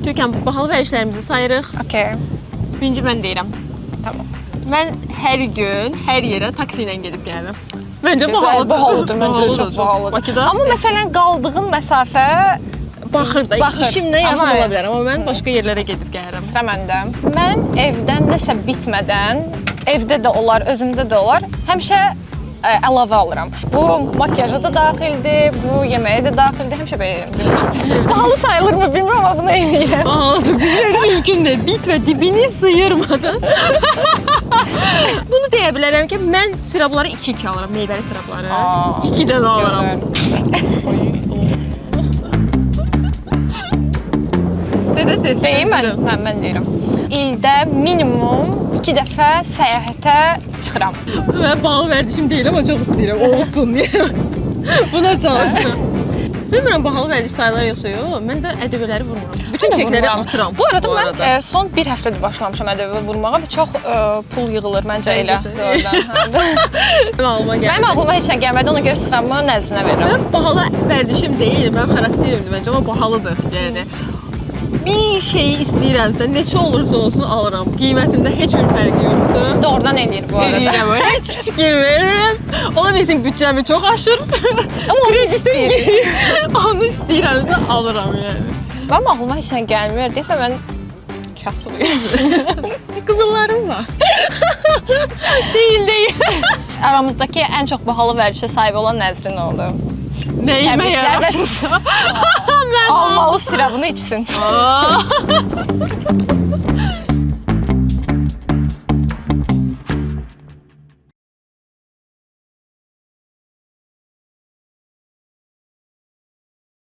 Türkan, bahalı vərdişlərimizi sayırıq. Okey. Birinci mən deyirəm. Tamam. Mən hər gün, hər yerə taksi ilə gedib gəlirəm. Məncə Gözəl, bahalıdır. Məncə də çox bahalıdır. Bakıda Amma məsələn qaldığın məsafə baxır da. Baxır. İşimlə yaxın Amma- ola bilər, amma mən başqa yerlərə gedib gəlirəm. sıra məndə. Mən evdən nəsə bitmədən, evdə də olar, özümdə də olar, həmişə əlavə alıram. Bu makyaja da daxildir, bu yeməyə də daxildir. Həmişə belə edirəm. Bahalı sayılırmı bilmirəm amma bunu eləyirəm. Bahalıdır. Bizim mümkün deyil. Bit və dibini sıyırmadan. Bunu deyə bilərəm ki, mən sirabları 2-2 alıram, meyvəli sirabları. 2-dən alıram. Deyim mən deyirəm. İldə minimum 2 dəfə səyahətə çıxıram. Mən bahalı vərdişim deyil, amma çox istəyirəm, olsun deyə. Buna çalışıram. Bilmirəm, bahalı vərdiş sayılır yoxsa yox, mən də ədəbələri vurmuram. Bütün çekləri atıram. Bu arada mən son bir həftədir başlamışam ədəbə vurmağa və çox pul yığılır məncə elə. Mənim ağlıma gəldi. Mənim ağlıma heç nə gəlmədi, ona görə sıramı Nəzrinə verirəm. Mən bahalı vərdişim deyil, mən xarakterimdir məncə, amma bahalıdır. Yəni bir şeyi istəyirəmsə, neçə olursa olsun alıram. Qiymətində heç bir fərqi yoxdur. Doğrudan eləyir bu arada. Eləyirəm, heç fikir verirəm. Ola bilsin büdcəmi çox aşır. Amma onu istəyir. Onu istəyirəmsə alıram yəni. Mənim ağlıma heç nə gəlmir. Deyəsə mən kasıbıyım. Qızıllarım var. Deyil. Aramızdakı ən çox bahalı vərdişə sahib olan Nəzrin oldu. Nəyimə Təbriklər və yaraşırsa. almalı sirabını içsin.